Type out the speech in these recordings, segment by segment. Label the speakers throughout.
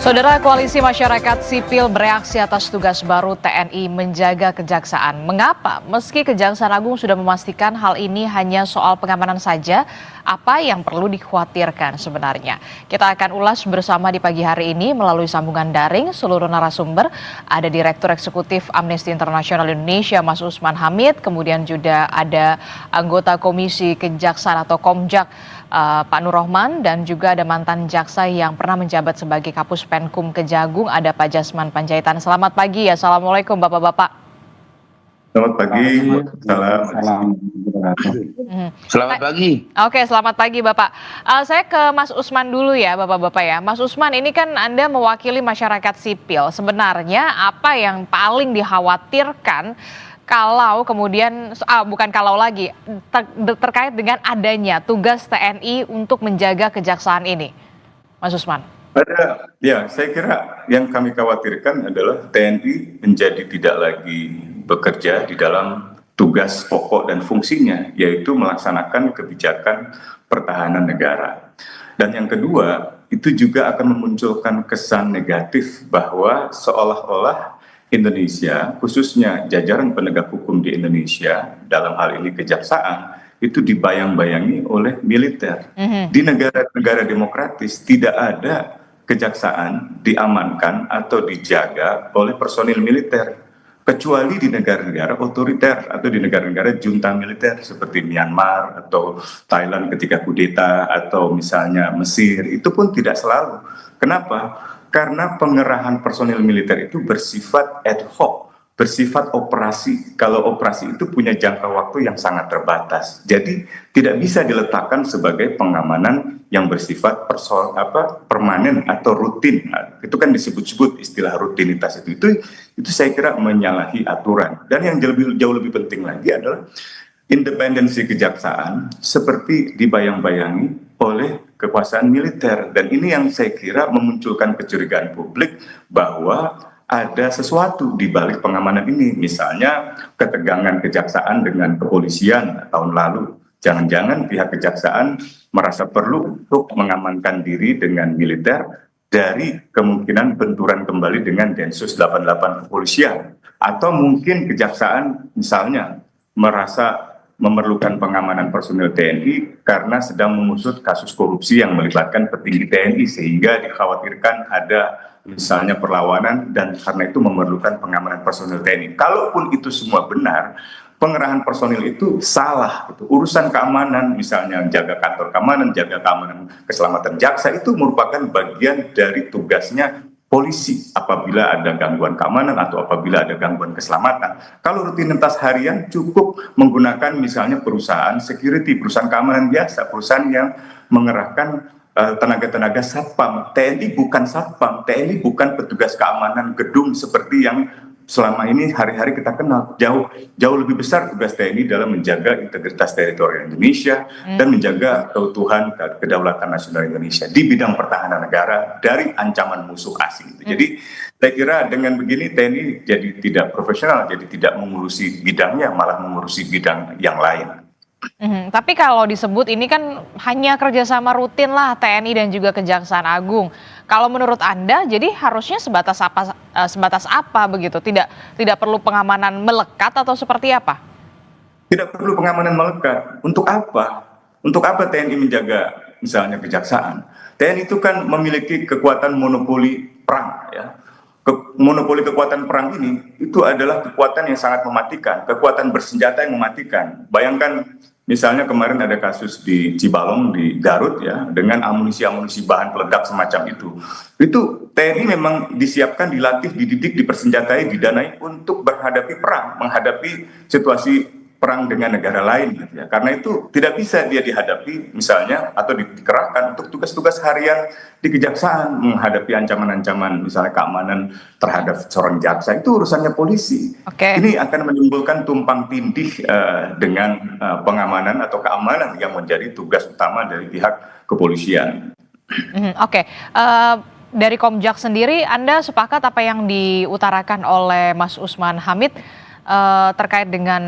Speaker 1: Saudara, Koalisi Masyarakat Sipil bereaksi atas tugas baru TNI menjaga kejaksaan. Mengapa? Meski Kejaksaan Agung sudah memastikan hal ini hanya soal pengamanan saja, apa yang perlu dikhawatirkan sebenarnya? Kita akan ulas bersama di pagi hari ini melalui sambungan daring seluruh narasumber. Ada Direktur Eksekutif Amnesty International Indonesia, Mas Usman Hamid, kemudian juga ada anggota Komisi Kejaksaan atau Komjak, Pak Nur Rohman, dan juga ada mantan jaksa yang pernah menjabat sebagai Kapus Penkum Kejagung, ada Pak Jasman Panjaitan. Selamat pagi, Assalamualaikum Bapak-Bapak.
Speaker 2: Selamat pagi.
Speaker 3: Selamat pagi.
Speaker 1: Oke, selamat pagi Bapak. Saya ke Mas Usman dulu ya Bapak-Bapak ya. Mas Usman, ini kan Anda mewakili masyarakat sipil. Sebenarnya apa yang paling dikhawatirkan kalau kemudian, bukan kalau lagi, terkait dengan adanya tugas TNI untuk menjaga kejaksaan ini, Mas Usman?
Speaker 2: Saya kira yang kami khawatirkan adalah TNI menjadi tidak lagi bekerja di dalam tugas pokok dan fungsinya, yaitu melaksanakan kebijakan pertahanan negara. Dan yang kedua, itu juga akan memunculkan kesan negatif bahwa seolah-olah Indonesia, khususnya jajaran penegak hukum di Indonesia, dalam hal ini kejaksaan, itu dibayang-bayangi oleh militer. Di negara-negara demokratis tidak ada kejaksaan diamankan atau dijaga oleh personil militer, kecuali di negara-negara otoriter atau di negara-negara junta militer seperti Myanmar atau Thailand ketika kudeta, atau misalnya Mesir, itu pun tidak selalu. Kenapa? Karena pengerahan personil militer itu bersifat ad hoc, bersifat operasi. Kalau operasi itu punya jangka waktu yang sangat terbatas. Jadi tidak bisa diletakkan sebagai pengamanan yang bersifat permanen atau rutin. Nah, itu kan disebut-sebut istilah rutinitas itu saya kira menyalahi aturan. Dan yang jauh lebih penting lagi adalah independensi kejaksaan seperti dibayang-bayangi oleh kekuasaan militer, dan ini yang saya kira memunculkan kecurigaan publik bahwa ada sesuatu di balik pengamanan ini, misalnya ketegangan kejaksaan dengan kepolisian tahun lalu. Jangan-jangan pihak kejaksaan merasa perlu untuk mengamankan diri dengan militer dari kemungkinan benturan kembali dengan Densus 88 kepolisian, atau mungkin kejaksaan misalnya merasa memerlukan pengamanan personil TNI karena sedang mengusut kasus korupsi yang melibatkan petinggi TNI, sehingga dikhawatirkan ada misalnya perlawanan dan karena itu memerlukan pengamanan personil TNI. Kalaupun itu semua benar, pengerahan personil itu salah. Urusan keamanan, misalnya jaga kantor keamanan, jaga keamanan keselamatan jaksa, itu merupakan bagian dari tugasnya polisi apabila ada gangguan keamanan atau apabila ada gangguan keselamatan. Kalau rutinitas harian cukup menggunakan misalnya perusahaan security, perusahaan keamanan biasa, perusahaan yang mengerahkan tenaga-tenaga satpam. TNI bukan satpam, TNI bukan petugas keamanan gedung seperti yang selama ini hari-hari kita kenal. Jauh lebih besar tugas TNI dalam menjaga integritas teritorial Indonesia dan menjaga keutuhan kedaulatan nasional Indonesia di bidang pertahanan negara dari ancaman musuh asing. Jadi saya kira dengan begini TNI jadi tidak profesional, jadi tidak mengurusi bidangnya, malah mengurusi bidang yang lain.
Speaker 1: Tapi kalau disebut ini kan hanya kerjasama rutin lah TNI dan juga Kejaksaan Agung. Kalau menurut Anda, jadi harusnya sebatas apa begitu? Tidak perlu pengamanan melekat atau seperti apa?
Speaker 2: Tidak perlu pengamanan melekat. Untuk apa? Untuk apa TNI menjaga misalnya kejaksaan? TNI itu kan memiliki kekuatan monopoli perang, ya. Monopoli kekuatan perang ini itu adalah kekuatan yang sangat mematikan, kekuatan bersenjata yang mematikan. Bayangkan misalnya kemarin ada kasus di Cibalong di Garut, ya, dengan amunisi bahan peledak semacam itu. Itu TNI memang disiapkan, dilatih, dididik, dipersenjatai, didanai untuk menghadapi perang, menghadapi situasi perang dengan negara lain, gitu ya. Karena itu tidak bisa dia dihadapi misalnya atau dikerahkan untuk tugas-tugas harian di kejaksaan, menghadapi ancaman-ancaman misalnya keamanan terhadap seorang jaksa, itu urusannya polisi. Ini akan menimbulkan tumpang tindih dengan pengamanan atau keamanan yang menjadi tugas utama dari pihak kepolisian.
Speaker 1: Dari Komjak sendiri, Anda sepakat apa yang diutarakan oleh Mas Usman Hamid? terkait dengan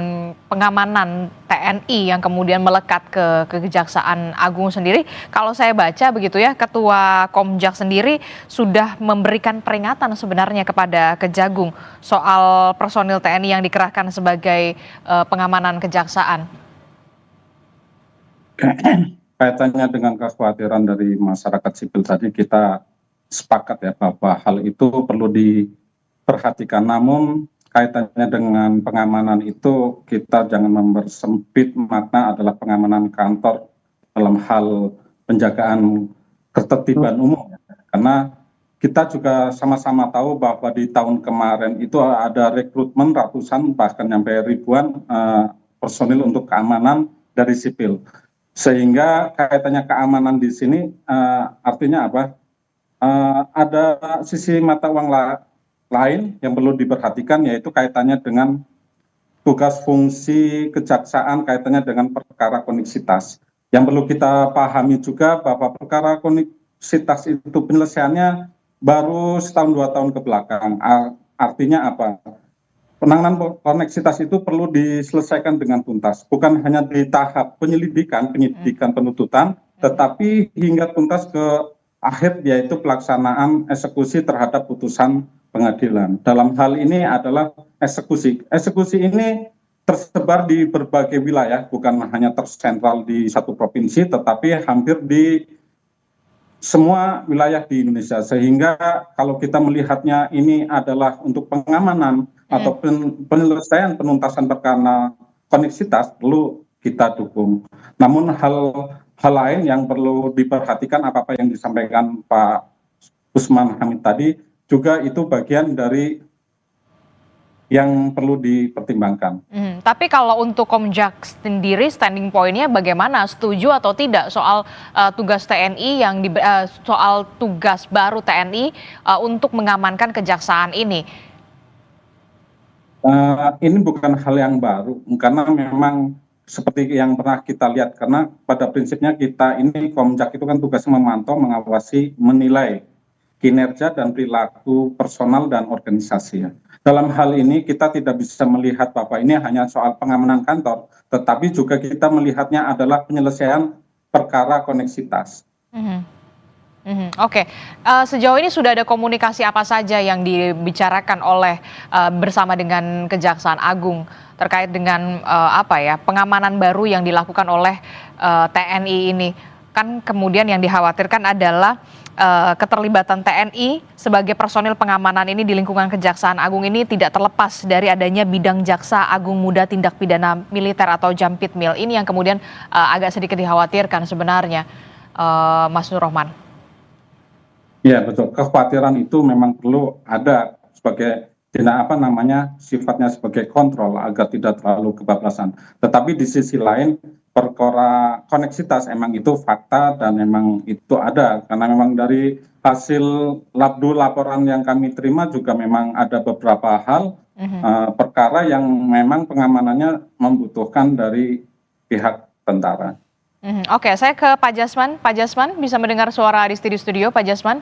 Speaker 1: pengamanan TNI yang kemudian melekat ke Kejaksaan Agung sendiri. Kalau saya baca begitu ya, Ketua Komjak sendiri sudah memberikan peringatan sebenarnya kepada Kejagung soal personil TNI yang dikerahkan sebagai pengamanan kejaksaan.
Speaker 4: Kaitannya dengan kekhawatiran dari masyarakat sipil tadi, kita sepakat ya bahwa hal itu perlu diperhatikan. Namun kaitannya dengan pengamanan itu, kita jangan mempersempit makna adalah pengamanan kantor dalam hal penjagaan ketertiban umum. Karena kita juga sama-sama tahu bahwa di tahun kemarin itu ada rekrutmen ratusan bahkan sampai ribuan personil untuk keamanan dari sipil. Sehingga kaitannya keamanan di sini artinya apa? Ada sisi mata uang lain yang perlu diperhatikan, yaitu kaitannya dengan tugas fungsi kejaksaan, kaitannya dengan perkara koneksitas. Yang perlu kita pahami juga bahwa perkara koneksitas itu penyelesaiannya baru setahun 2 tahun ke belakang. Artinya apa? Penanganan koneksitas itu perlu diselesaikan dengan tuntas, bukan hanya di tahap penyidikan, penuntutan, tetapi hingga tuntas ke akhir, yaitu pelaksanaan eksekusi terhadap putusan pengadilan. Dalam hal ini adalah eksekusi. Eksekusi ini tersebar di berbagai wilayah, bukan hanya tersentral di satu provinsi, tetapi hampir di semua wilayah di Indonesia. Sehingga kalau kita melihatnya ini adalah untuk pengamanan atau penyelesaian penuntasan perkara koneksitas, perlu kita dukung. Namun hal lain yang perlu diperhatikan, apa yang disampaikan Pak Usman Hamid tadi, juga itu bagian dari yang perlu dipertimbangkan.
Speaker 1: Tapi kalau untuk Komjak sendiri, standing point-nya bagaimana? Setuju atau tidak soal tugas TNI soal tugas baru TNI untuk mengamankan kejaksaan ini?
Speaker 4: Ini bukan hal yang baru, karena memang seperti yang pernah kita lihat, karena pada prinsipnya kita ini Komjak itu kan tugasnya memantau, mengawasi, menilai kinerja dan perilaku personal dan organisasi. Dalam hal ini kita tidak bisa melihat bahwa ini hanya soal pengamanan kantor, tetapi juga kita melihatnya adalah penyelesaian perkara koneksitas.
Speaker 1: Oke. Sejauh ini sudah ada komunikasi apa saja yang dibicarakan oleh bersama dengan Kejaksaan Agung terkait dengan pengamanan baru yang dilakukan oleh TNI ini? Kan kemudian yang dikhawatirkan adalah keterlibatan TNI sebagai personil pengamanan ini di lingkungan Kejaksaan Agung ini tidak terlepas dari adanya bidang Jaksa Agung Muda Tindak Pidana Militer atau Jampitmil. Ini yang kemudian agak sedikit dikhawatirkan sebenarnya, Mas Nur Rohman.
Speaker 4: Ya betul, kekhawatiran itu memang perlu ada sebagai sifatnya sebagai kontrol agar tidak terlalu kebablasan. Tetapi di sisi lain, perkara koneksitas emang itu fakta dan memang itu ada, karena memang dari hasil laporan yang kami terima juga memang ada beberapa hal perkara yang memang pengamanannya membutuhkan dari pihak tentara.
Speaker 1: Oke, saya ke Pak Jasman. Pak Jasman, bisa mendengar suara di studio, Pak Jasman?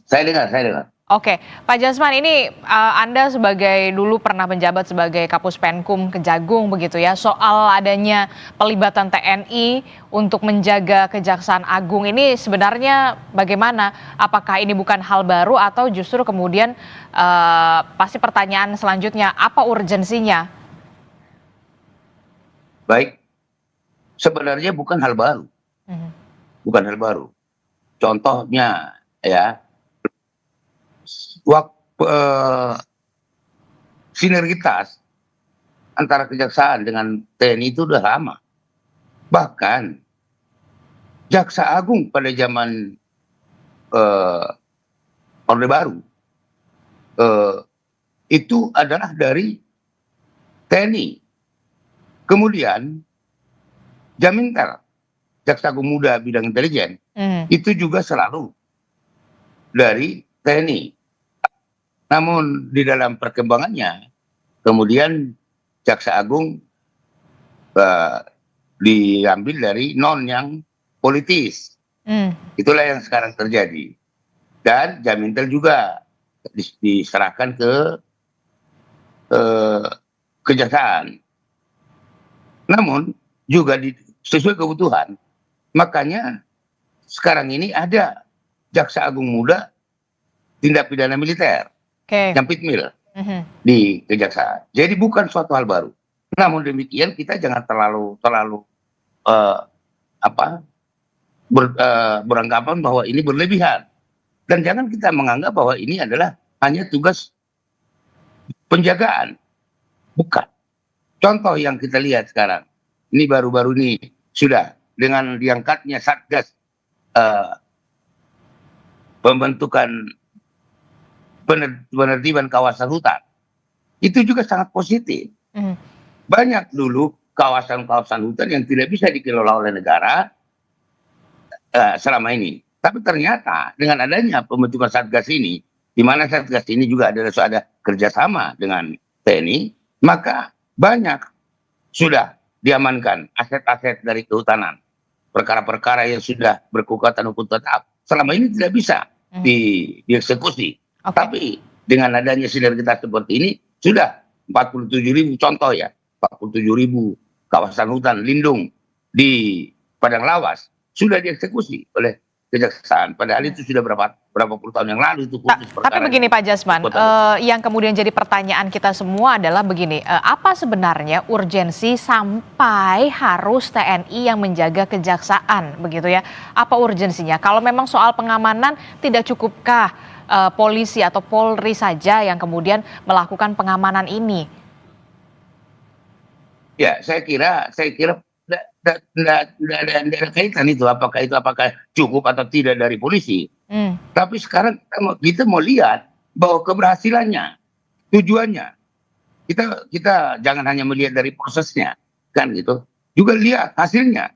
Speaker 3: Saya dengar.
Speaker 1: Oke, Pak Jasman, ini Anda dulu pernah menjabat sebagai Kapus Penkum Kejagung begitu ya, soal adanya pelibatan TNI untuk menjaga Kejaksaan Agung ini sebenarnya bagaimana? Apakah ini bukan hal baru atau justru kemudian pasti pertanyaan selanjutnya, apa urgensinya?
Speaker 3: Baik, sebenarnya bukan hal baru. Bukan hal baru. Contohnya ya, sinergitas antara kejaksaan dengan TNI itu udah lama. Bahkan Jaksa Agung pada zaman Orde Baru itu adalah dari TNI. Kemudian Jamintel, Jaksa Agung Muda Bidang Intelijen, itu juga selalu dari TNI. Namun di dalam perkembangannya, kemudian Jaksa Agung diambil dari non yang politis. Itulah yang sekarang terjadi. Dan Jamintel juga diserahkan ke eh, kejaksaan. Namun juga sesuai kebutuhan. Makanya sekarang ini ada jaksa agung muda tindak pidana militer, Jampitmil di kejaksaan. Jadi bukan suatu hal baru. Namun demikian kita jangan terlalu beranggapan bahwa ini berlebihan. Dan jangan kita menganggap bahwa ini adalah hanya tugas penjagaan. Bukan. Contoh yang kita lihat sekarang, ini baru-baru ini sudah dengan diangkatnya Satgas pembentukan penertiban kawasan hutan. Itu juga sangat positif. Banyak dulu kawasan-kawasan hutan yang tidak bisa dikelola oleh negara selama ini. Tapi ternyata dengan adanya pembentukan Satgas ini, di mana Satgas ini juga ada kerjasama dengan TNI, maka banyak sudah diamankan aset-aset dari kehutanan. Perkara-perkara yang sudah berkekuatan hukum tetap selama ini tidak bisa dieksekusi. Tapi dengan adanya sinergitas seperti ini, sudah 47.000 contoh ya, 47.000 kawasan hutan lindung di Padang Lawas sudah dieksekusi oleh kejaksaan. Padahal itu sudah berapa puluh tahun yang lalu itu khusus perkara.
Speaker 1: Tapi begini Pak Jasman, yang kemudian jadi pertanyaan kita semua adalah begini, apa sebenarnya urgensi sampai harus TNI yang menjaga kejaksaan begitu ya? Apa urgensinya? Kalau memang soal pengamanan tidak cukupkah polisi atau Polri saja yang kemudian melakukan pengamanan ini?
Speaker 3: Ya, saya kira tidak ada kaitan itu apakah cukup atau tidak dari polisi. Tapi sekarang kita mau lihat bahwa keberhasilannya, tujuannya. Kita jangan hanya melihat dari prosesnya, kan gitu. Juga lihat hasilnya.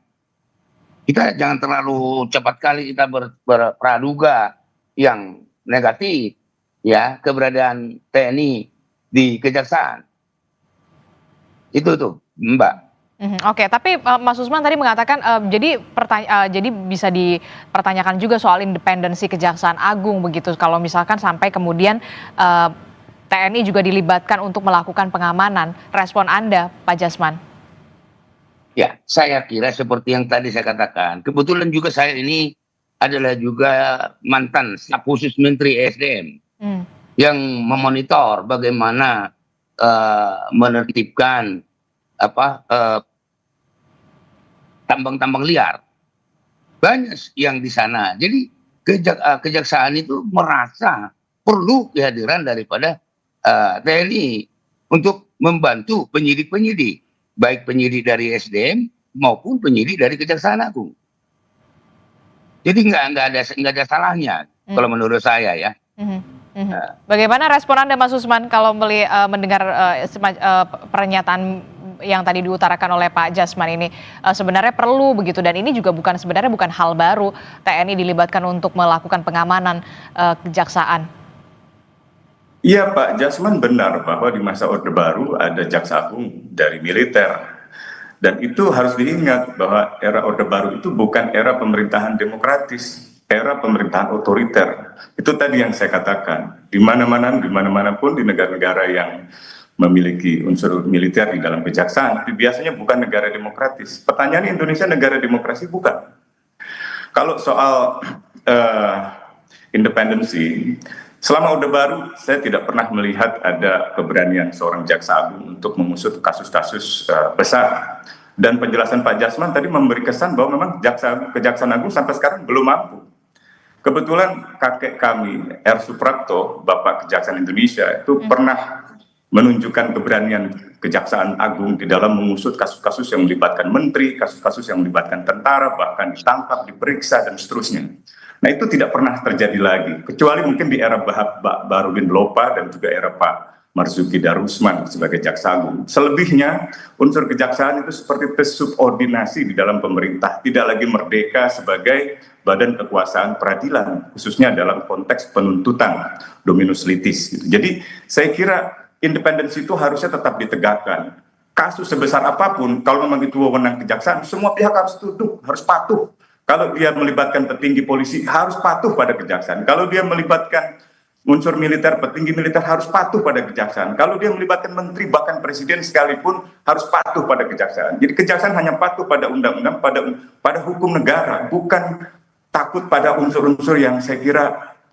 Speaker 3: Kita jangan terlalu cepat kali kita berpraduga yang negatif ya keberadaan TNI di kejaksaan. Itu tuh, Mbak.
Speaker 1: Oke, tapi Mas Usman tadi mengatakan jadi bisa dipertanyakan juga soal independensi Kejaksaan Agung begitu. Kalau misalkan sampai kemudian TNI juga dilibatkan untuk melakukan pengamanan. Respon Anda, Pak Jasman?
Speaker 3: Ya, saya kira seperti yang tadi saya katakan. Kebetulan juga saya ini adalah juga mantan staf khusus Menteri SDM yang memonitor bagaimana menertibkan tambang-tambang liar. Banyak yang di sana. Jadi kejaksaan itu merasa perlu kehadiran daripada TNI untuk membantu penyidik-penyidik, baik penyidik dari SDM maupun penyidik dari Kejaksaan Agung. Jadi nggak ada salahnya kalau menurut saya ya.
Speaker 1: Bagaimana respon Anda Mas Usman kalau mendengar pernyataan yang tadi diutarakan oleh Pak Jasman ini? Sebenarnya perlu begitu, dan ini juga sebenarnya bukan hal baru TNI dilibatkan untuk melakukan pengamanan kejaksaan.
Speaker 2: Iya Pak Jasman benar bahwa di masa Orde Baru ada jaksa agung dari militer. Dan itu harus diingat bahwa era Orde Baru itu bukan era pemerintahan demokratis, era pemerintahan otoriter. Itu tadi yang saya katakan. Di mana-mana pun di negara-negara yang memiliki unsur militer di dalam kejaksaan, itu biasanya bukan negara demokratis. Pertanyaannya, Indonesia negara demokrasi bukan? Kalau soal independensi, selama Orde Baru saya tidak pernah melihat ada keberanian seorang jaksa agung untuk mengusut kasus-kasus besar. Dan penjelasan Pak Jasman tadi memberi kesan bahwa memang Kejaksaan Agung sampai sekarang belum mampu. Kebetulan kakek kami, R. Suprapto, Bapak Kejaksaan Indonesia, itu pernah menunjukkan keberanian Kejaksaan Agung di dalam mengusut kasus-kasus yang melibatkan menteri, kasus-kasus yang melibatkan tentara, bahkan ditangkap, diperiksa, dan seterusnya. Nah itu tidak pernah terjadi lagi, kecuali mungkin di era Pak Barudin Lopa dan juga era Pak Marzuki Darusman sebagai jaksa agung. Selebihnya unsur kejaksaan itu seperti tersubordinasi di dalam pemerintah, tidak lagi merdeka sebagai badan kekuasaan peradilan, khususnya dalam konteks penuntutan dominus litis. Jadi saya kira independensi itu harusnya tetap ditegakkan. Kasus sebesar apapun, kalau memang itu wewenang kejaksaan, semua pihak harus tunduk, harus patuh. Kalau dia melibatkan petinggi polisi, harus patuh pada kejaksaan. Kalau dia melibatkan unsur militer, petinggi militer harus patuh pada kejaksaan. Kalau dia melibatkan menteri, bahkan presiden sekalipun harus patuh pada kejaksaan. Jadi kejaksaan hanya patuh pada undang-undang, pada hukum negara, bukan takut pada unsur-unsur yang saya kira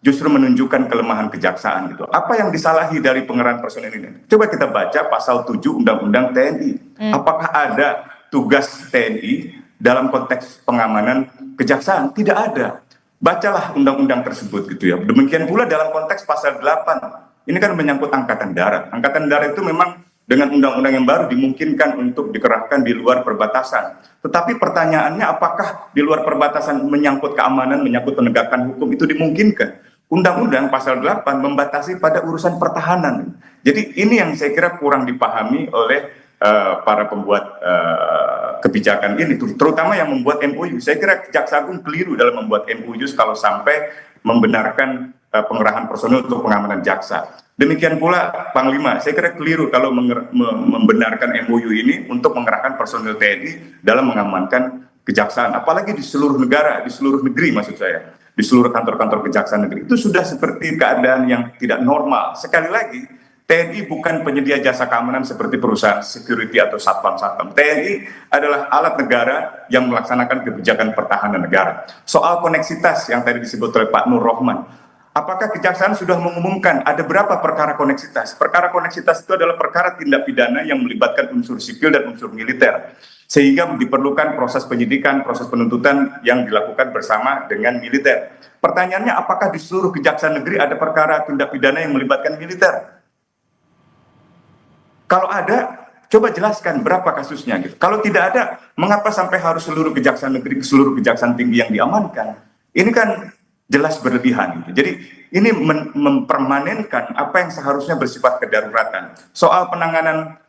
Speaker 2: justru menunjukkan kelemahan kejaksaan gitu. Apa yang disalahi dari pengerahan personil ini? Coba kita baca pasal 7 Undang-Undang TNI. Apakah ada tugas TNI dalam konteks pengamanan kejaksaan? Tidak ada. Bacalah undang-undang tersebut gitu ya. Demikian pula dalam konteks pasal 8. Ini kan menyangkut angkatan darat. Angkatan darat itu memang dengan undang-undang yang baru dimungkinkan untuk dikerahkan di luar perbatasan. Tetapi pertanyaannya apakah di luar perbatasan menyangkut keamanan, menyangkut penegakan hukum itu dimungkinkan? Undang-undang pasal 8 membatasi pada urusan pertahanan. Jadi ini yang saya kira kurang dipahami oleh para pembuat kebijakan ini, terutama yang membuat MOU. Saya kira Jaksa Agung keliru dalam membuat MOU kalau sampai membenarkan pengerahan personil untuk pengamanan jaksa. Demikian pula Panglima, saya kira keliru kalau membenarkan MOU ini untuk mengerahkan personil TNI dalam mengamankan kejaksaan, apalagi di seluruh negara, di seluruh negeri maksud saya, di seluruh kantor-kantor kejaksaan negeri. Itu sudah seperti keadaan yang tidak normal. Sekali lagi, TNI bukan penyedia jasa keamanan seperti perusahaan security atau satpam-satpam. TNI adalah alat negara yang melaksanakan kebijakan pertahanan negara. Soal koneksitas yang tadi disebut oleh Pak Nur Rohman, apakah kejaksaan sudah mengumumkan ada berapa perkara koneksitas? Perkara koneksitas itu adalah perkara tindak pidana yang melibatkan unsur sipil dan unsur militer. Sehingga diperlukan proses penyidikan, proses penuntutan yang dilakukan bersama dengan militer. Pertanyaannya, apakah di seluruh kejaksaan negeri ada perkara tindak pidana yang melibatkan militer? Kalau ada, coba jelaskan berapa kasusnya gitu. Kalau tidak ada, mengapa sampai harus seluruh kejaksaan negeri, seluruh kejaksaan tinggi yang diamankan? Ini kan jelas berlebihan gitu. Jadi ini mempermanenkan apa yang seharusnya bersifat kedaruratan. Soal penanganan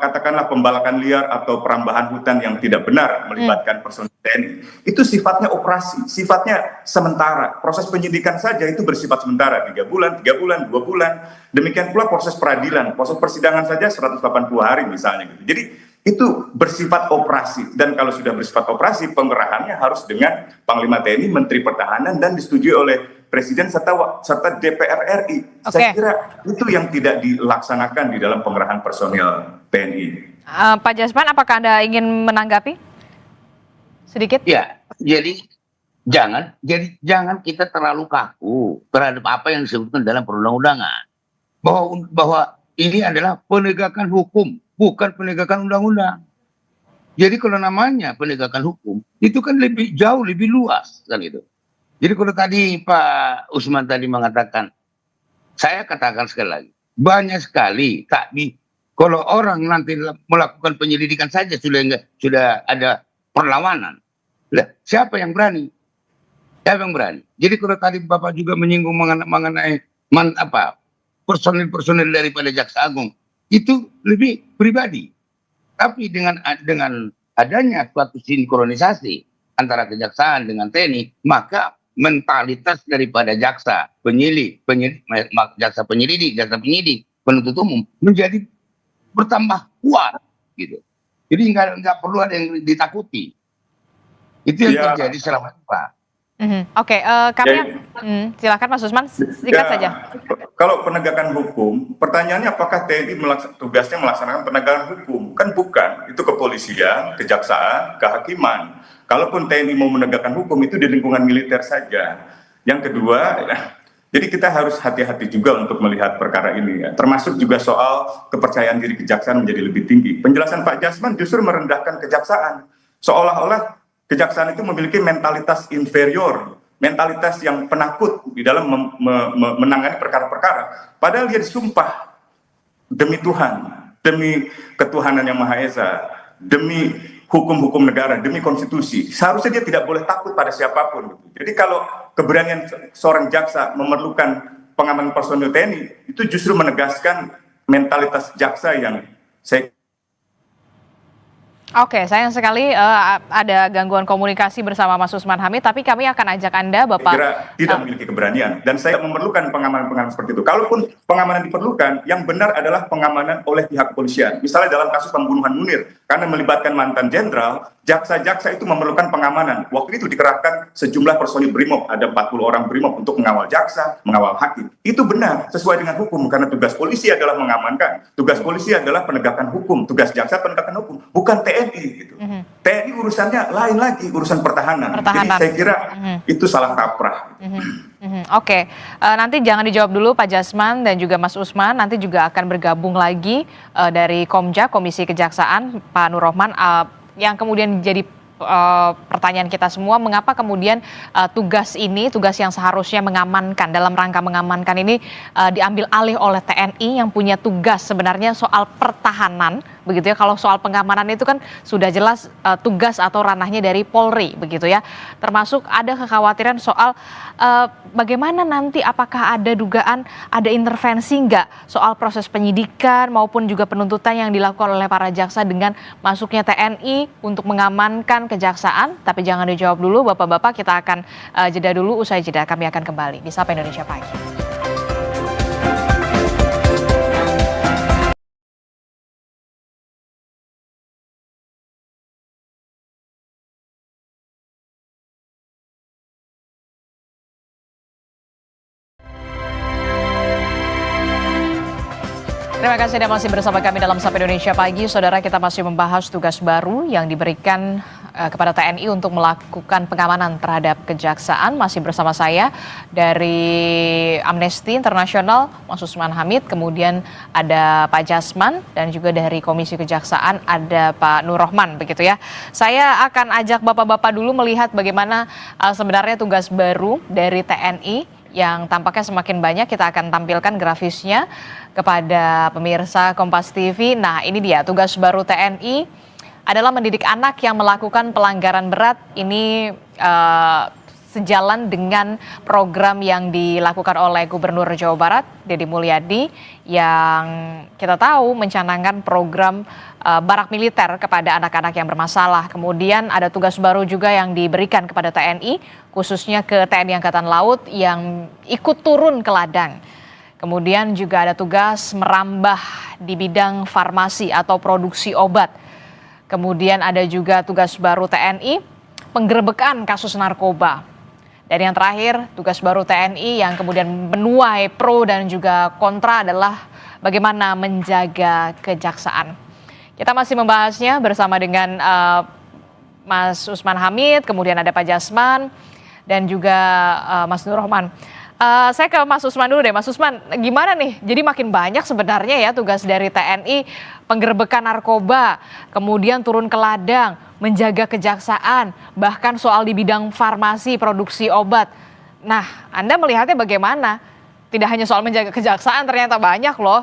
Speaker 2: katakanlah pembalakan liar atau perambahan hutan yang tidak benar melibatkan personil TNI, itu sifatnya operasi, sifatnya sementara. Proses penyidikan saja itu bersifat sementara, 3 bulan, 3 bulan, 2 bulan. Demikian pula proses peradilan, proses persidangan saja 180 hari misalnya gitu. Jadi itu bersifat operasi, dan kalau sudah bersifat operasi, pengerahannya harus dengan Panglima TNI, Menteri Pertahanan, dan disetujui oleh Presiden serta DPR RI. Saya kira itu yang tidak dilaksanakan di dalam pengerahan personil TNI.
Speaker 1: Pak Jasman, apakah Anda ingin menanggapi sedikit?
Speaker 3: Ya, jadi jangan kita terlalu kaku terhadap apa yang disebutkan dalam perundang-undangan, bahwa ini adalah penegakan hukum, bukan penegakan undang-undang. Jadi kalau namanya penegakan hukum itu kan jauh lebih luas kan itu. Jadi kalau tadi Pak Usman tadi mengatakan, saya katakan sekali lagi, banyak sekali kalau orang nanti melakukan penyelidikan saja sudah ada perlawanan. Siapa yang berani? Siapa yang berani? Jadi kalau tadi Bapak juga menyinggung mengenai personil-personil daripada Jaksa Agung, itu lebih pribadi. Tapi dengan adanya suatu sinkronisasi antara kejaksaan dengan TNI, maka mentalitas daripada jaksa penyidik, jaksa penyidik, penuntut umum menjadi bertambah kuat gitu. Jadi nggak perlu ada yang ditakuti. Itu yang terjadi selama ini, Pak.
Speaker 1: Oke, silakan Mas Usman, singkat saja.
Speaker 2: Kalau penegakan hukum, pertanyaannya apakah TNI tugasnya melaksanakan penegakan hukum? Kan bukan, itu kepolisian, kejaksaan, kehakiman. Kalaupun TNI mau menegakkan hukum itu di lingkungan militer saja. Yang kedua, jadi kita harus hati-hati juga untuk melihat perkara ini ya. Termasuk juga soal kepercayaan diri kejaksaan menjadi lebih tinggi. Penjelasan Pak Jasman justru merendahkan kejaksaan. Seolah-olah kejaksaan itu memiliki mentalitas inferior, mentalitas yang penakut di dalam menangani perkara-perkara. Padahal dia disumpah demi Tuhan, demi ketuhanan yang Maha Esa, demi hukum-hukum negara, demi konstitusi. Seharusnya dia tidak boleh takut pada siapapun. Jadi kalau keberanian seorang jaksa memerlukan pengamanan personil TNI, itu justru menegaskan mentalitas jaksa yang saya
Speaker 1: Oke, sayang sekali ada gangguan komunikasi bersama Mas Usman Hamid, tapi kami akan ajak Anda,
Speaker 2: Saya
Speaker 1: Bapak.
Speaker 2: kira tidak memiliki keberanian dan saya memerlukan pengamanan-pengamanan seperti itu. Kalaupun pengamanan diperlukan, yang benar adalah pengamanan oleh pihak kepolisian. Misalnya dalam kasus pembunuhan Munir, karena melibatkan mantan jenderal, jaksa-jaksa itu memerlukan pengamanan. Waktu itu dikerahkan sejumlah personil BRIMOB, ada 40 orang BRIMOB untuk mengawal jaksa, mengawal hakim. Itu benar, sesuai dengan hukum, karena tugas polisi adalah mengamankan. Tugas polisi adalah penegakan hukum, tugas jaksa penegakan hukum, bukan TNI. Gitu. TNI urusannya lain lagi, urusan pertahanan. Jadi saya kira itu salah kaprah.
Speaker 1: Oke, nanti jangan dijawab dulu Pak Jasman dan juga Mas Usman, nanti juga akan bergabung lagi dari Komja, Komisi Kejaksaan, Pak Nur Rohman, yang kemudian jadi pertanyaan kita semua, mengapa kemudian tugas yang seharusnya mengamankan, dalam rangka mengamankan ini diambil alih oleh TNI yang punya tugas sebenarnya soal pertahanan, begitu ya. Kalau soal pengamanan itu kan sudah jelas tugas atau ranahnya dari Polri, begitu ya. Termasuk ada kekhawatiran soal bagaimana nanti, apakah ada dugaan ada intervensi nggak soal proses penyidikan maupun juga penuntutan yang dilakukan oleh para jaksa dengan masuknya TNI untuk mengamankan kejaksaan. Tapi jangan dijawab dulu Bapak-Bapak, kita akan jeda dulu, usai jeda kami akan kembali di Sapa Indonesia Pagi. Terima kasih Anda masih bersama kami dalam Sapa Indonesia Pagi. Saudara, kita masih membahas tugas baru yang diberikan kepada TNI untuk melakukan pengamanan terhadap kejaksaan. Masih bersama saya dari Amnesty International, Mas Usman Hamid, kemudian ada Pak Jasman, dan juga dari Komisi Kejaksaan ada Pak Nur Rohman, begitu ya. Saya akan ajak Bapak-Bapak dulu melihat bagaimana sebenarnya tugas baru dari TNI yang tampaknya semakin banyak. Kita akan tampilkan grafisnya kepada pemirsa Kompas TV. Nah, ini dia tugas baru TNI adalah mendidik anak yang melakukan pelanggaran berat. Ini sejalan dengan program yang dilakukan oleh Gubernur Jawa Barat, Deddy Mulyadi, yang kita tahu mencanangkan program barak militer kepada anak-anak yang bermasalah. Kemudian ada tugas baru juga yang diberikan kepada TNI, khususnya ke TNI Angkatan Laut yang ikut turun ke ladang. Kemudian juga ada tugas merambah di bidang farmasi atau produksi obat. Kemudian ada juga tugas baru TNI, penggerebekan kasus narkoba. Dan yang terakhir, tugas baru TNI yang kemudian menuai pro dan juga kontra adalah bagaimana menjaga kejaksaan. Kita masih membahasnya bersama dengan Mas Usman Hamid, kemudian ada Pak Jasman, dan juga Mas Nur Rohman. Saya ke Mas Usman dulu deh. Mas Usman, gimana nih? Jadi makin banyak sebenarnya ya tugas dari TNI, penggerebekan narkoba, kemudian turun ke ladang, menjaga kejaksaan, bahkan soal di bidang farmasi, produksi obat. Nah, Anda melihatnya bagaimana? Tidak hanya soal menjaga kejaksaan, ternyata banyak loh.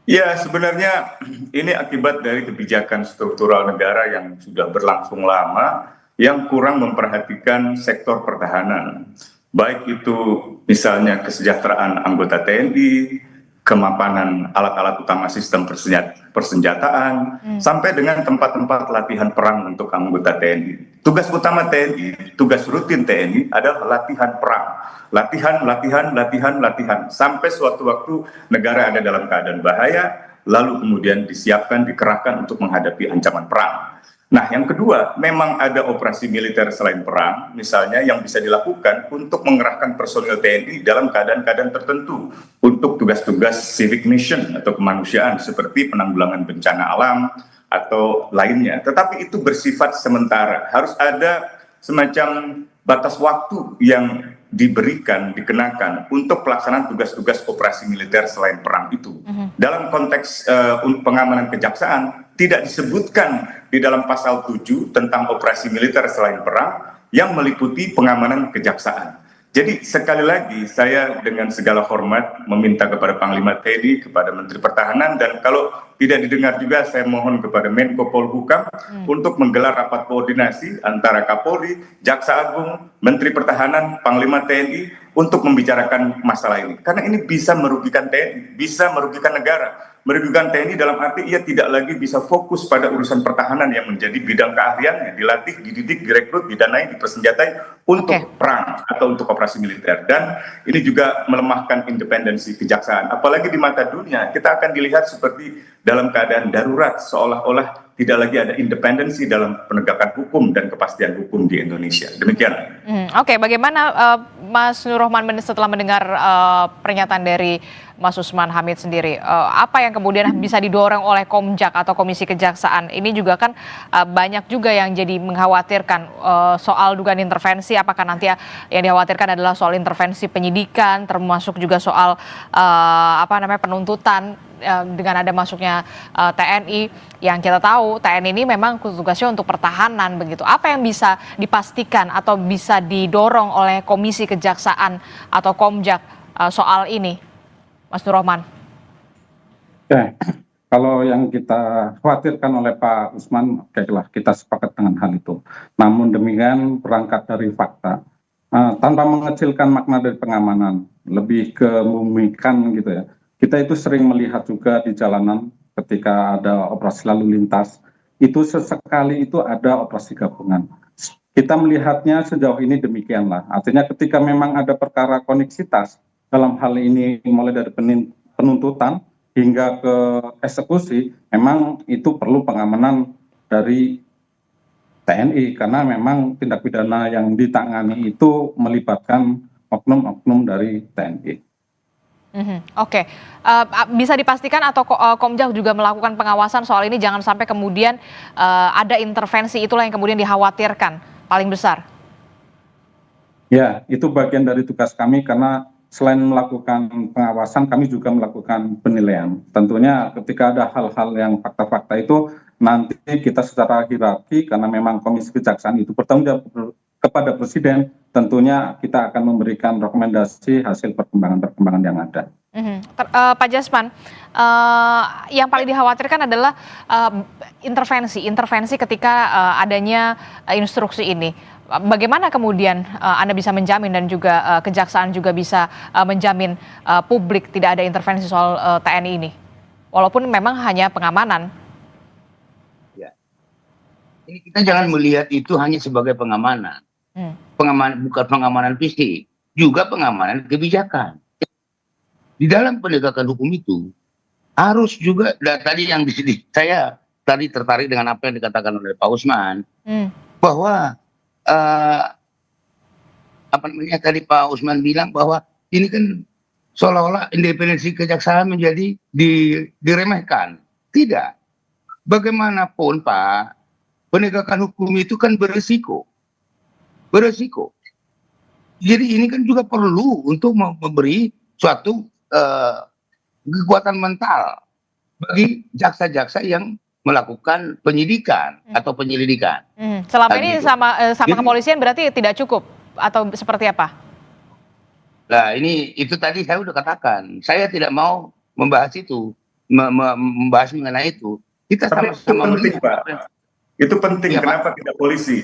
Speaker 2: Ya, sebenarnya ini akibat dari kebijakan struktural negara yang sudah berlangsung lama, yang kurang memperhatikan sektor pertahanan. Baik itu misalnya kesejahteraan anggota TNI, kemapanan alat-alat utama sistem persenjataan, sampai dengan tempat-tempat latihan perang untuk anggota TNI. Tugas utama TNI, tugas rutin TNI adalah latihan perang. Latihan, sampai suatu waktu negara ada dalam keadaan bahaya, lalu kemudian disiapkan, dikerahkan untuk menghadapi ancaman perang. Nah, yang kedua, memang ada operasi militer selain perang, misalnya yang bisa dilakukan untuk mengerahkan personil TNI dalam keadaan-keadaan tertentu untuk tugas-tugas civic mission atau kemanusiaan seperti penanggulangan bencana alam atau lainnya. Tetapi itu bersifat sementara, harus ada semacam batas waktu yang dikenakan untuk pelaksanaan tugas-tugas operasi militer selain perang itu. Dalam konteks pengamanan kejaksaan, tidak disebutkan di dalam pasal 7 tentang operasi militer selain perang yang meliputi pengamanan kejaksaan. Jadi sekali lagi saya dengan segala hormat meminta kepada Panglima TNI, kepada Menteri Pertahanan, dan kalau tidak didengar juga, saya mohon kepada Menko Polhukam untuk menggelar rapat koordinasi antara Kapolri, Jaksa Agung, Menteri Pertahanan, Panglima TNI untuk membicarakan masalah ini. Karena ini bisa merugikan TNI, bisa merugikan negara. Merugikan TNI dalam arti ia tidak lagi bisa fokus pada urusan pertahanan yang menjadi bidang keahliannya, dilatih, dididik, direkrut, didanai, dipersenjatai untuk perang atau untuk operasi militer. Dan ini juga melemahkan independensi kejaksaan. Apalagi di mata dunia, kita akan dilihat seperti dalam keadaan darurat, seolah-olah tidak lagi ada independensi dalam penegakan hukum dan kepastian hukum di Indonesia. Demikian.
Speaker 1: Oke, bagaimana Mas Nur Rohman setelah mendengar pernyataan dari Mas Usman Hamid sendiri, apa yang kemudian bisa didorong oleh Komjak atau Komisi Kejaksaan? Ini juga kan banyak juga yang jadi mengkhawatirkan soal dugaan intervensi, apakah nanti yang dikhawatirkan adalah soal intervensi penyidikan, termasuk juga soal penuntutan dengan ada masuknya TNI, yang kita tahu TNI ini memang tugasnya untuk pertahanan begitu. Apa yang bisa dipastikan atau bisa didorong oleh Komisi Kejaksaan atau Komjak soal ini, Mas Nur Rohman?
Speaker 4: Oke, kalau yang kita khawatirkan oleh Pak Usman, okelah kita sepakat dengan hal itu. Namun demikian berangkat dari fakta, tanpa mengecilkan makna dari pengamanan, lebih ke memimikan gitu ya. Kita itu sering melihat juga di jalanan ketika ada operasi lalu lintas, itu sesekali itu ada operasi gabungan. Kita melihatnya sejauh ini demikianlah. Artinya ketika memang ada perkara koneksitas, dalam hal ini mulai dari penuntutan hingga ke eksekusi, memang itu perlu pengamanan dari TNI, karena memang tindak pidana yang ditangani itu melibatkan oknum-oknum dari TNI.
Speaker 1: Oke, bisa dipastikan atau Komjak juga melakukan pengawasan soal ini, jangan sampai kemudian ada intervensi, itulah yang kemudian dikhawatirkan paling besar.
Speaker 4: Ya, itu bagian dari tugas kami, karena selain melakukan pengawasan, kami juga melakukan penilaian. Tentunya ketika ada hal-hal yang fakta-fakta itu, nanti kita secara hierarki, karena memang Komisi Kejaksaan itu bertanggung jawab kepada Presiden, tentunya kita akan memberikan rekomendasi hasil perkembangan-perkembangan yang ada.
Speaker 1: Pak Jasman, yang paling dikhawatirkan adalah intervensi ketika adanya instruksi ini. Bagaimana kemudian Anda bisa menjamin dan juga Kejaksaan juga bisa menjamin publik tidak ada intervensi soal TNI ini, walaupun memang hanya pengamanan?
Speaker 3: Ya, ini kita jangan melihat itu hanya sebagai pengamanan. Pengamanan bukan pengamanan fisik, juga pengamanan kebijakan. Di dalam penegakan hukum itu harus juga, tadi yang saya tadi tertarik dengan apa yang dikatakan oleh Pak Usman, bahwa tadi Pak Usman bilang bahwa ini kan seolah-olah independensi kejaksaan menjadi diremehkan. Tidak. Bagaimanapun Pak, penegakan hukum itu kan beresiko. Jadi ini kan juga perlu untuk memberi suatu kekuatan mental bagi jaksa-jaksa yang melakukan penyidikan atau penyelidikan.
Speaker 1: Selama ini sama kepolisian berarti tidak cukup atau seperti apa?
Speaker 3: Nah, itu tadi saya udah katakan, saya tidak mau membahas itu, membahas mengenai itu. Kita sama-sama melihat, Pak.
Speaker 2: Itu penting, ya, kenapa Pak? Tidak polisi?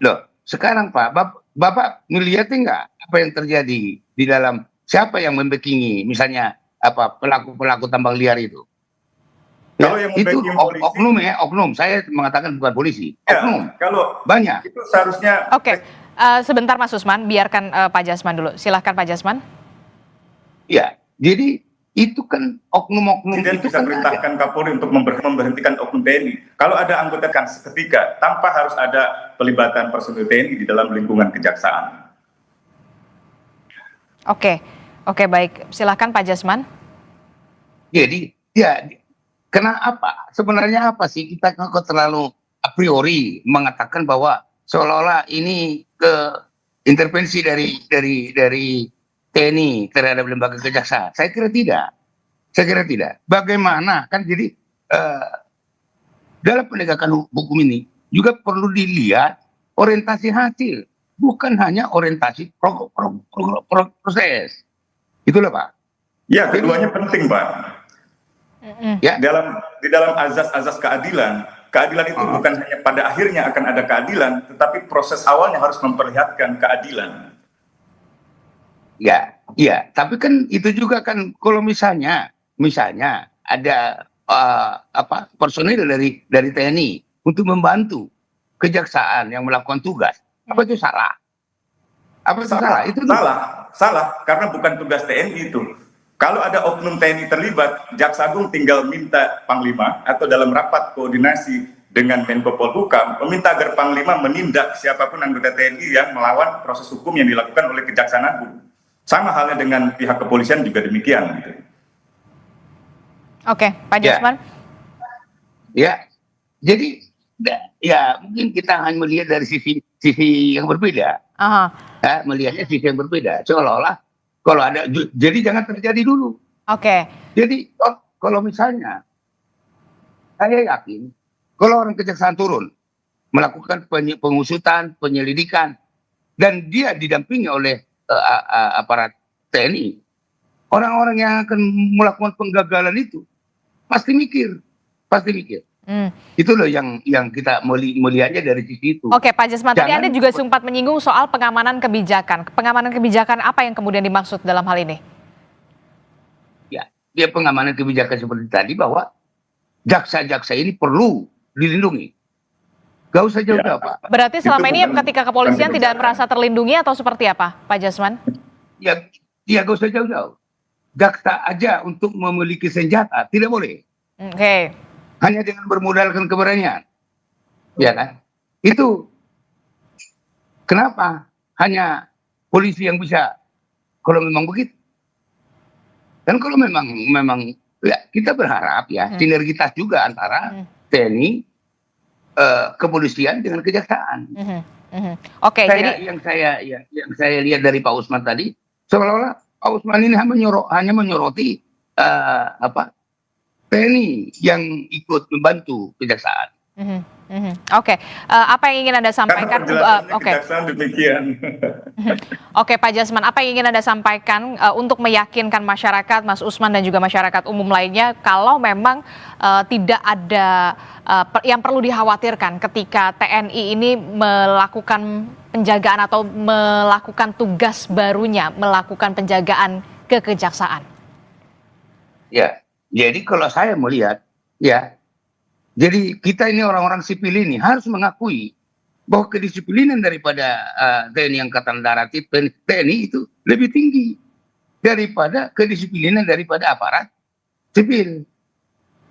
Speaker 3: Loh, sekarang Pak, Bapak melihat enggak apa yang terjadi di dalam, siapa yang membackingi misalnya pelaku tambang liar itu?
Speaker 2: Kalau yang
Speaker 3: itu
Speaker 2: polisi,
Speaker 3: oknum, saya mengatakan bukan polisi, oknum.
Speaker 2: Ya, kalau
Speaker 3: banyak.
Speaker 2: Itu seharusnya.
Speaker 1: Oke, sebentar Mas Usman, biarkan Pak Jasman dulu. Silahkan Pak Jasman.
Speaker 3: Ya, jadi itu kan oknum-oknum
Speaker 2: itu bisa
Speaker 3: kan
Speaker 2: perintahkan Kapolri untuk memberhentikan oknum TNI. Kalau ada anggota kan seketika, tanpa harus ada pelibatan personil TNI di dalam lingkungan kejaksaan.
Speaker 1: Oke, baik. Silahkan Pak Jasman.
Speaker 3: Jadi, ya, kenapa? Sebenarnya apa sih kita kok terlalu a priori mengatakan bahwa seolah-olah ini intervensi dari TNI terhadap lembaga kejaksaan? Saya kira tidak. Bagaimana? Kan jadi dalam penegakan hukum ini juga perlu dilihat orientasi hasil, bukan hanya orientasi proses. Itulah Pak.
Speaker 2: Ya, keduanya penting Pak.
Speaker 3: Ya,
Speaker 2: Di dalam azas-azas keadilan, keadilan itu bukan hanya pada akhirnya akan ada keadilan, tetapi proses awalnya harus memperlihatkan keadilan.
Speaker 3: ya, ya. Tapi kan itu juga kan kalau misalnya ada personil dari TNI untuk membantu kejaksaan yang melakukan tugas, apa itu salah? Apa itu salah? Itu
Speaker 2: Salah, karena bukan tugas TNI itu. Kalau ada oknum TNI terlibat, Jaksa Agung tinggal minta Panglima atau dalam rapat koordinasi dengan Menko Polhukam meminta agar Panglima menindak siapapun anggota TNI yang melawan proses hukum yang dilakukan oleh Kejaksaan Agung. Sama halnya dengan pihak kepolisian juga demikian.
Speaker 1: Oke, Pak Jusman.
Speaker 3: Ya, jadi ya mungkin kita hanya melihat dari sisi yang berbeda. Melihatnya sisi yang berbeda. Seolah-olah kalau ada, jadi jangan terjadi dulu.
Speaker 1: Oke.
Speaker 3: Jadi kalau misalnya, saya yakin kalau orang kejaksaan turun melakukan pengusutan, penyelidikan, dan dia didampingi oleh aparat TNI, orang-orang yang akan melakukan penggagalan itu pasti mikir. Itu loh yang kita melihatnya dari sisi itu.
Speaker 1: Oke, Pak Jusman, tadi Anda juga sempat menyinggung soal pengamanan kebijakan. Pengamanan kebijakan apa yang kemudian dimaksud dalam hal ini?
Speaker 3: Ya, pengamanan kebijakan seperti tadi bahwa jaksa-jaksa ini perlu dilindungi. Gak usah jauh-jauh, Pak.
Speaker 1: Berarti selama ini ketika kepolisian tidak merasa terlindungi atau seperti apa, Pak Jusman?
Speaker 3: Ya, gak usah jauh-jauh. Jaksa aja untuk memiliki senjata tidak boleh.
Speaker 1: Oke.
Speaker 3: Hanya dengan bermodalkan keberanian, ya kan? Itu kenapa hanya polisi yang bisa? Kalau memang begitu, dan kalau memang ya kita berharap ya sinergitas juga antara TNI, kepolisian dengan kejaksaan.
Speaker 1: Oke, jadi
Speaker 3: yang saya lihat dari Pak Usman tadi, seolah-olah Pak Usman ini hanya menyoroti TNI yang ikut membantu kejaksaan.
Speaker 1: Oke, apa yang ingin Anda sampaikan?
Speaker 2: Kejaksaan demikian.
Speaker 1: Oke, Pak Jusman, apa yang ingin Anda sampaikan untuk meyakinkan masyarakat, Mas Usman dan juga masyarakat umum lainnya, kalau memang tidak ada yang perlu dikhawatirkan ketika TNI ini melakukan penjagaan atau melakukan tugas barunya, melakukan penjagaan ke kejaksaan?
Speaker 3: Ya. Jadi kalau saya melihat, ya, jadi kita ini orang-orang sipil ini harus mengakui bahwa kedisiplinan daripada TNI Angkatan Darat TNI itu lebih tinggi daripada kedisiplinan daripada aparat sipil.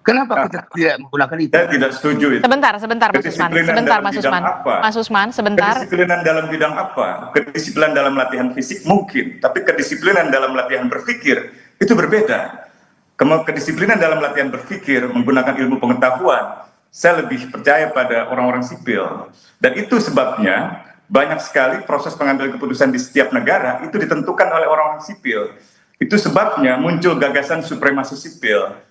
Speaker 3: Kenapa kita tidak menggunakan itu?
Speaker 2: Saya tidak setuju itu.
Speaker 1: Sebentar, Mas Usman, sebentar.
Speaker 2: Kedisiplinan dalam bidang apa? Kedisiplinan dalam latihan fisik mungkin, tapi kedisiplinan dalam latihan berpikir itu berbeda. Kedisiplinan dalam latihan berpikir menggunakan ilmu pengetahuan, saya lebih percaya pada orang-orang sipil. Dan itu sebabnya banyak sekali proses pengambilan keputusan di setiap negara itu ditentukan oleh orang-orang sipil. Itu sebabnya muncul gagasan supremasi sipil.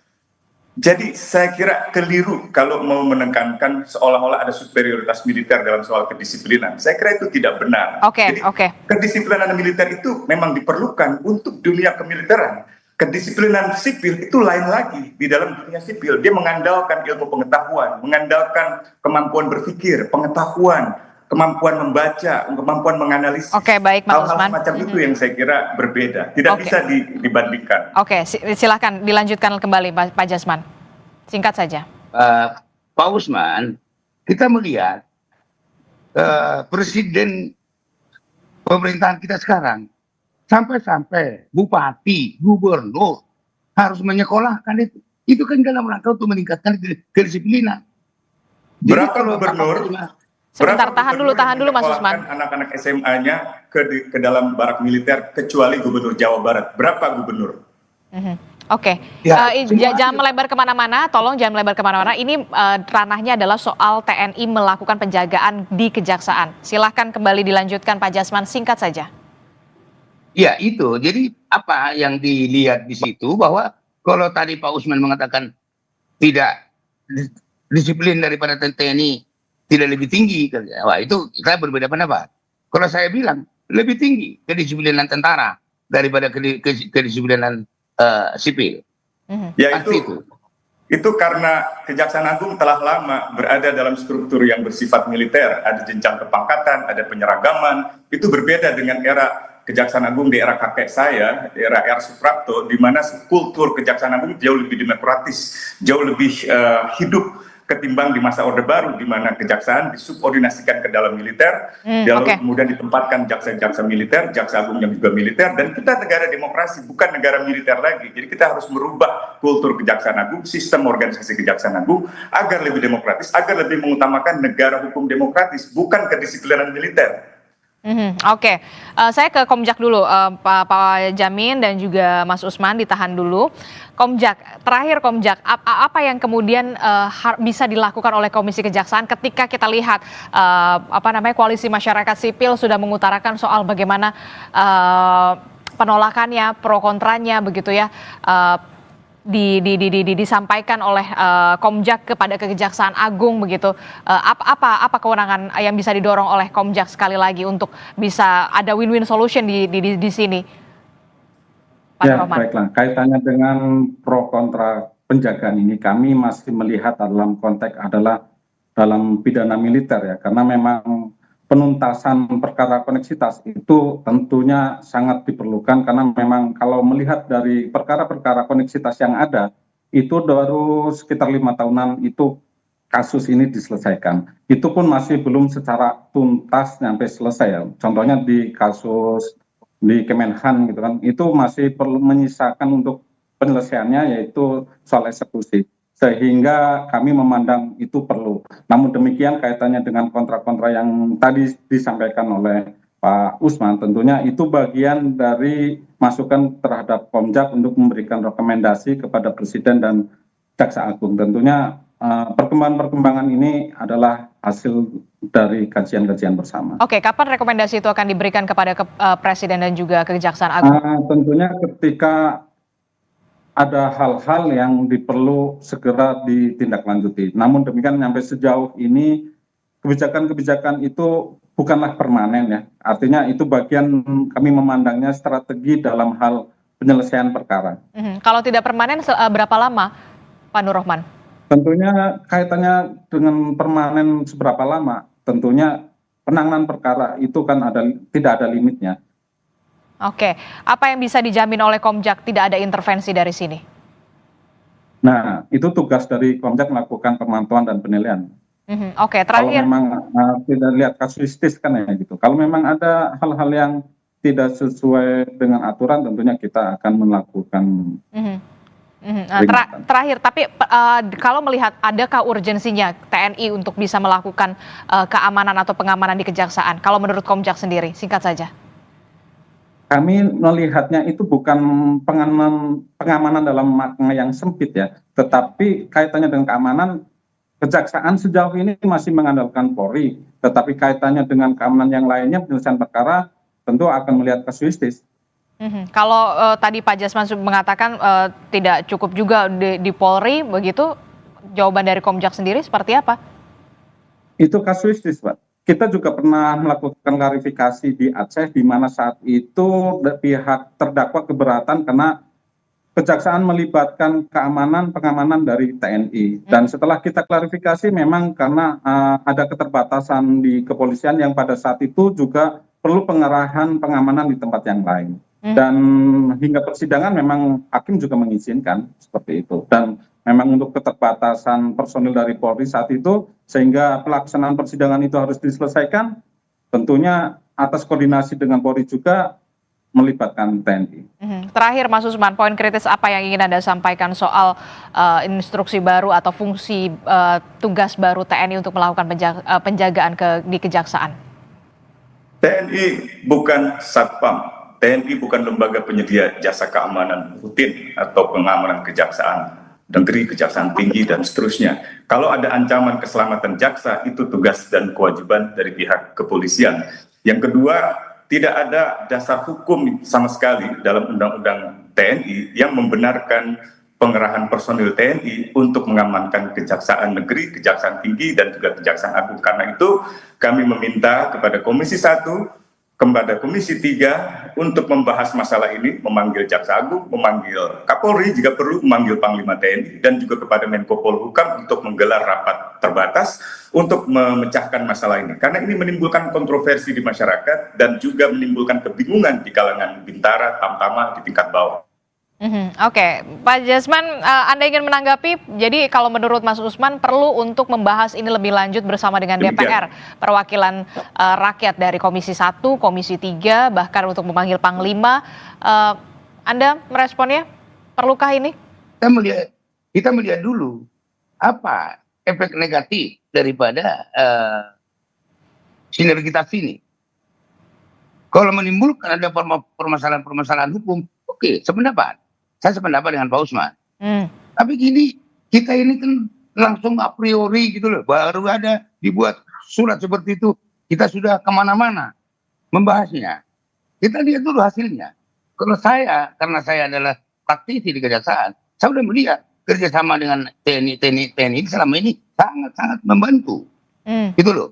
Speaker 2: Jadi saya kira keliru kalau mau menekankan seolah-olah ada superioritas militer dalam soal kedisiplinan. Saya kira itu tidak benar.
Speaker 1: Jadi
Speaker 2: kedisiplinan militer itu memang diperlukan untuk dunia kemiliteran. Kedisiplinan sipil itu lain lagi. Di dalam dunia sipil dia mengandalkan ilmu pengetahuan, mengandalkan kemampuan berpikir, pengetahuan, kemampuan membaca, kemampuan menganalisis.
Speaker 1: Oke, baik, Mas Usman.
Speaker 2: Hal-hal semacam itu yang saya kira berbeda, tidak bisa dibandingkan.
Speaker 1: Oke, silakan dilanjutkan kembali Pak Jusman. Singkat saja.
Speaker 3: Pak Usman, kita melihat presiden pemerintahan kita sekarang sampai bupati, gubernur harus menyekolahkan itu. Itu kan dalam rangka untuk meningkatkan kedisiplinan.
Speaker 2: Berapa gubernur?
Speaker 1: Sebentar, tahan dulu Mas Usman.
Speaker 2: Anak-anak SMA-nya ke dalam barak militer kecuali gubernur Jawa Barat. Berapa gubernur?
Speaker 1: Oke, jangan melebar kemana-mana, tolong jangan melebar kemana-mana. Ini ranahnya adalah soal TNI melakukan penjagaan di kejaksaan. Silahkan kembali dilanjutkan Pak Jusman, singkat saja.
Speaker 3: Ya itu, jadi apa yang dilihat di situ bahwa kalau tadi Pak Usman mengatakan tidak disiplin daripada TNI tidak lebih tinggi, wah itu kita berbeda pendapat. Kalau saya bilang lebih tinggi kedisiplinan tentara daripada kedisiplinan sipil.
Speaker 2: Ya itu Itu karena Kejaksaan Agung telah lama berada dalam struktur yang bersifat militer, ada jenjang kepangkatan, ada penyeragaman. Itu berbeda dengan era Kejaksaan Agung di era kakek saya, di era R. Suprapto, di mana kultur Kejaksaan Agung jauh lebih demokratis, jauh lebih hidup ketimbang di masa Orde Baru, di mana kejaksaan disubordinasikan ke dalam militer, lalu kemudian ditempatkan jaksa-jaksa militer, jaksa agung yang juga militer, dan kita negara demokrasi, bukan negara militer lagi. Jadi kita harus merubah kultur Kejaksaan Agung, sistem organisasi Kejaksaan Agung, agar lebih demokratis, agar lebih mengutamakan negara hukum demokratis, bukan kedisiplinan militer.
Speaker 1: Saya ke Komjak dulu, Pak Jamin dan juga Mas Usman ditahan dulu. Komjak, terakhir Komjak, apa yang kemudian bisa dilakukan oleh Komisi Kejaksaan ketika kita lihat koalisi masyarakat sipil sudah mengutarakan soal bagaimana penolakannya, pro kontranya begitu ya. Disampaikan oleh Komjak kepada Kejaksaan Agung begitu. Apa kewenangan yang bisa didorong oleh Komjak sekali lagi untuk bisa ada win-win solution di sini, Pak Rohman?
Speaker 4: Baiklah. Kaitannya dengan pro kontra penjagaan ini, kami masih melihat dalam konteks adalah dalam pidana militer ya, karena memang penuntasan perkara koneksitas itu tentunya sangat diperlukan, karena memang kalau melihat dari perkara-perkara koneksitas yang ada itu baru sekitar 5 tahunan itu kasus ini diselesaikan, itu pun masih belum secara tuntas sampai selesai ya. Contohnya di kasus di Kemenhan gitu kan, itu masih perlu menyisakan untuk penyelesaiannya, yaitu soal eksekusi, sehingga kami memandang itu perlu. Namun demikian kaitannya dengan kontra-kontra yang tadi disampaikan oleh Pak Usman, tentunya itu bagian dari masukan terhadap Komjak untuk memberikan rekomendasi kepada Presiden dan Jaksa Agung. Tentunya perkembangan-perkembangan ini adalah hasil dari kajian-kajian bersama.
Speaker 1: Kapan rekomendasi itu akan diberikan kepada Presiden dan juga Kejaksaan Agung?
Speaker 4: Tentunya ketika ada hal-hal yang diperlu segera ditindaklanjuti. Namun demikian sampai sejauh ini kebijakan-kebijakan itu bukanlah permanen ya. Artinya itu bagian kami memandangnya strategi dalam hal penyelesaian perkara.
Speaker 1: Kalau tidak permanen berapa lama, Pak Nur Rohman?
Speaker 4: Tentunya kaitannya dengan permanen seberapa lama. Tentunya penanganan perkara itu kan tidak ada limitnya.
Speaker 1: Apa yang bisa dijamin oleh Komjak tidak ada intervensi dari sini?
Speaker 4: Nah, itu tugas dari Komjak melakukan pemantauan dan penilaian.
Speaker 1: Terakhir.
Speaker 4: Kalau memang tidak lihat kasuistis kan ya gitu. Kalau memang ada hal-hal yang tidak sesuai dengan aturan, tentunya kita akan melakukan.
Speaker 1: Terakhir, tapi kalau melihat adakah urgensinya TNI untuk bisa melakukan keamanan atau pengamanan di Kejaksaan? Kalau menurut Komjak sendiri, singkat saja.
Speaker 4: Kami melihatnya itu bukan pengamanan dalam makna yang sempit ya, tetapi kaitannya dengan keamanan, Kejaksaan sejauh ini masih mengandalkan Polri, tetapi kaitannya dengan keamanan yang lainnya, penyelesaian perkara tentu akan melihat kasuistis.
Speaker 1: Kalau tadi Pak Jasman mengatakan tidak cukup juga di Polri, begitu jawaban dari Komjak sendiri seperti apa?
Speaker 4: Itu kasuistis, Pak. Kita juga pernah melakukan klarifikasi di Aceh, di mana saat itu pihak terdakwa keberatan karena Kejaksaan melibatkan pengamanan dari TNI. Dan setelah kita klarifikasi, memang karena ada keterbatasan di kepolisian yang pada saat itu juga perlu pengarahan pengamanan di tempat yang lain. Dan hingga persidangan memang hakim juga mengizinkan seperti itu. Dan memang untuk keterbatasan personil dari Polri saat itu, sehingga pelaksanaan persidangan itu harus diselesaikan, tentunya atas koordinasi dengan Polri juga melibatkan TNI.
Speaker 1: Terakhir Mas Usman, poin kritis apa yang ingin Anda sampaikan soal instruksi baru atau fungsi tugas baru TNI untuk melakukan penjagaan di Kejaksaan?
Speaker 2: TNI bukan satpam, TNI bukan lembaga penyedia jasa keamanan rutin atau pengamanan kejaksaan negeri, kejaksaan tinggi, dan seterusnya. Kalau ada ancaman keselamatan jaksa, itu tugas dan kewajiban dari pihak kepolisian. Yang kedua, tidak ada dasar hukum sama sekali dalam undang-undang TNI yang membenarkan pengerahan personil TNI untuk mengamankan kejaksaan negeri, kejaksaan tinggi, dan juga kejaksaan agung. Karena itu kami meminta kepada Komisi 1 kepada Komisi 3 untuk membahas masalah ini, memanggil Jaksa Agung, memanggil Kapolri, jika perlu memanggil Panglima TNI, dan juga kepada Menko Polhukam untuk menggelar rapat terbatas untuk memecahkan masalah ini. Karena ini menimbulkan kontroversi di masyarakat dan juga menimbulkan kebingungan di kalangan bintara, tamtama di tingkat bawah.
Speaker 1: Oke, Pak Jasman, Anda ingin menanggapi, jadi kalau menurut Mas Usman perlu untuk membahas ini lebih lanjut bersama dengan DPR, perwakilan rakyat dari Komisi 1, Komisi 3, bahkan untuk memanggil Panglima. Anda meresponnya, perlukah ini?
Speaker 3: Kita melihat dulu apa efek negatif daripada sinergitas ini. Kalau menimbulkan ada permasalahan hukum, oke, sependapat. Saya sependapat dengan Pak Usman. Tapi gini, kita ini kan langsung a priori gitu loh. Baru ada dibuat surat seperti itu, kita sudah kemana-mana membahasnya. Kita lihat dulu hasilnya. Kalau karena saya adalah praktisi di kejaksaan, saya sudah melihat kerjasama dengan TNI selama ini sangat-sangat membantu. Gitu loh.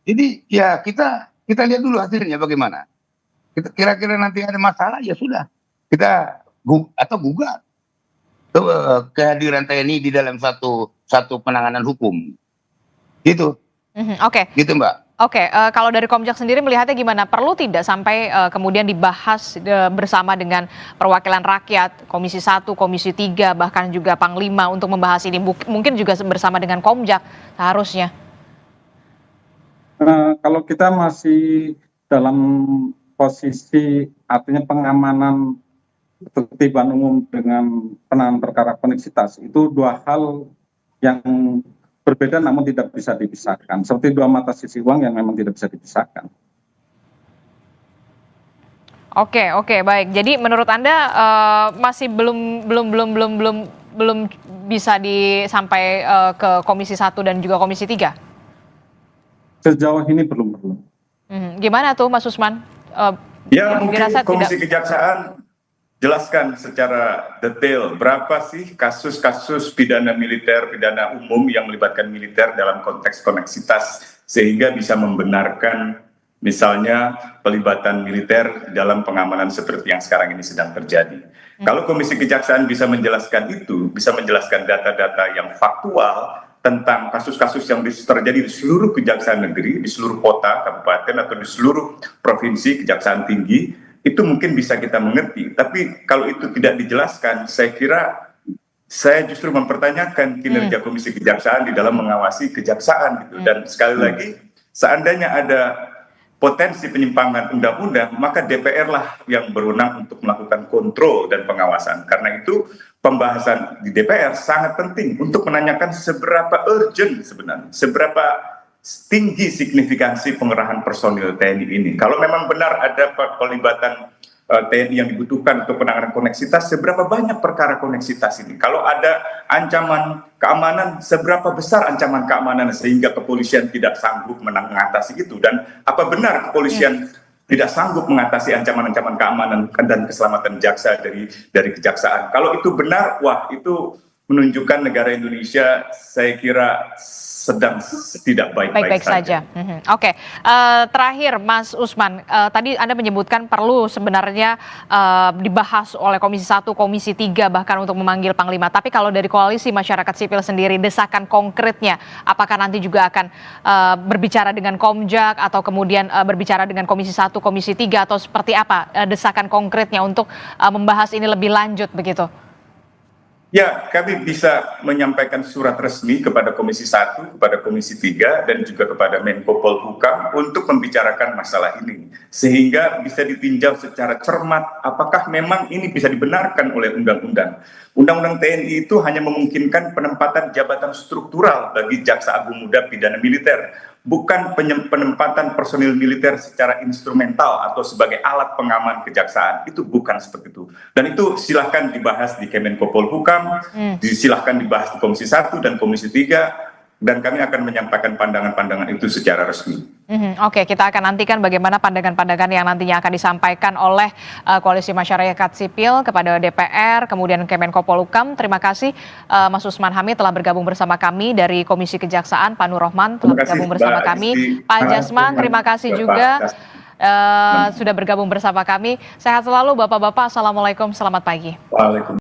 Speaker 3: Jadi ya kita lihat dulu hasilnya bagaimana. Kira-kira nanti ada masalah, ya sudah. Kita gugat kehadiran TNI di dalam satu penanganan hukum. Gitu.
Speaker 1: Oke.
Speaker 3: Gitu, Mbak.
Speaker 1: Oke, kalau dari Komjak sendiri melihatnya gimana? Perlu tidak sampai kemudian dibahas bersama dengan perwakilan rakyat, Komisi 1, Komisi 3, bahkan juga Panglima untuk membahas ini? Mungkin juga bersama dengan Komjak seharusnya.
Speaker 4: Kalau kita masih dalam posisi artinya pengamanan ketertiban umum dengan penanganan perkara koneksitas, itu dua hal yang berbeda namun tidak bisa dipisahkan, seperti dua mata sisi uang yang memang tidak bisa dipisahkan.
Speaker 1: Oke, baik. Jadi menurut Anda masih belum bisa sampai ke Komisi 1 dan juga Komisi 3?
Speaker 4: Sejauh ini belum.
Speaker 1: Gimana tuh Mas Usman?
Speaker 2: Ya mungkin Komisi Kejaksaan jelaskan secara detail berapa sih kasus-kasus pidana militer, pidana umum yang melibatkan militer dalam konteks koneksitas, sehingga bisa membenarkan misalnya pelibatan militer dalam pengamanan seperti yang sekarang ini sedang terjadi. Kalau Komisi Kejaksaan bisa menjelaskan itu, bisa menjelaskan data-data yang faktual tentang kasus-kasus yang terjadi di seluruh kejaksaan negeri, di seluruh kota, kabupaten, atau di seluruh provinsi kejaksaan tinggi, itu mungkin bisa kita mengerti. Tapi kalau itu tidak dijelaskan, saya kira saya justru mempertanyakan kinerja Komisi Kejaksaan di dalam mengawasi kejaksaan gitu. Dan sekali lagi, seandainya ada potensi penyimpangan undang-undang, maka DPR lah yang berwenang untuk melakukan kontrol dan pengawasan. Karena itu pembahasan di DPR sangat penting untuk menanyakan seberapa urgent sebenarnya, seberapa tinggi signifikansi pengerahan personil TNI ini. Kalau memang benar ada pelibatan TNI yang dibutuhkan untuk penanganan koneksitas, seberapa banyak perkara koneksitas ini? Kalau ada ancaman keamanan, seberapa besar ancaman keamanan sehingga kepolisian tidak sanggup mengatasi itu? Dan apa benar kepolisian tidak sanggup mengatasi ancaman-ancaman keamanan dan keselamatan jaksa dari kejaksaan? Kalau itu benar, wah itu menunjukkan negara Indonesia saya kira sedang tidak baik-baik saja.
Speaker 1: Oke, terakhir Mas Usman, tadi Anda menyebutkan perlu sebenarnya dibahas oleh Komisi 1, Komisi 3 bahkan untuk memanggil Panglima. Tapi kalau dari koalisi masyarakat sipil sendiri, desakan konkretnya apakah nanti juga akan berbicara dengan Komjak atau kemudian berbicara dengan Komisi 1, Komisi 3 atau seperti apa desakan konkretnya untuk membahas ini lebih lanjut begitu?
Speaker 2: Ya, kami bisa menyampaikan surat resmi kepada Komisi 1, kepada Komisi 3, dan juga kepada Menko Polhukam untuk membicarakan masalah ini. Sehingga bisa ditinjau secara cermat apakah memang ini bisa dibenarkan oleh undang-undang. Undang-undang TNI itu hanya memungkinkan penempatan jabatan struktural bagi Jaksa Agung Muda Pidana Militer, bukan penempatan personil militer secara instrumental atau sebagai alat pengaman kejaksaan. Itu bukan seperti itu. Dan itu silahkan dibahas di Kemenko Polhukam, silahkan dibahas di Komisi 1 dan Komisi 3. dan kami akan menyampaikan pandangan-pandangan itu secara resmi.
Speaker 1: Oke, kita akan nantikan bagaimana pandangan-pandangan yang nantinya akan disampaikan oleh Koalisi Masyarakat Sipil kepada DPR, kemudian Kemenko Polhukam. Terima kasih Mas Usman Hamid telah bergabung bersama kami dari Komisi Kejaksaan, Pak Nur Rohman telah bergabung bersama kami, Pak Jasman, terima kasih juga sudah bergabung bersama kami. Sehat selalu Bapak-Bapak, Assalamualaikum, selamat pagi.
Speaker 2: Waalaikumsalam.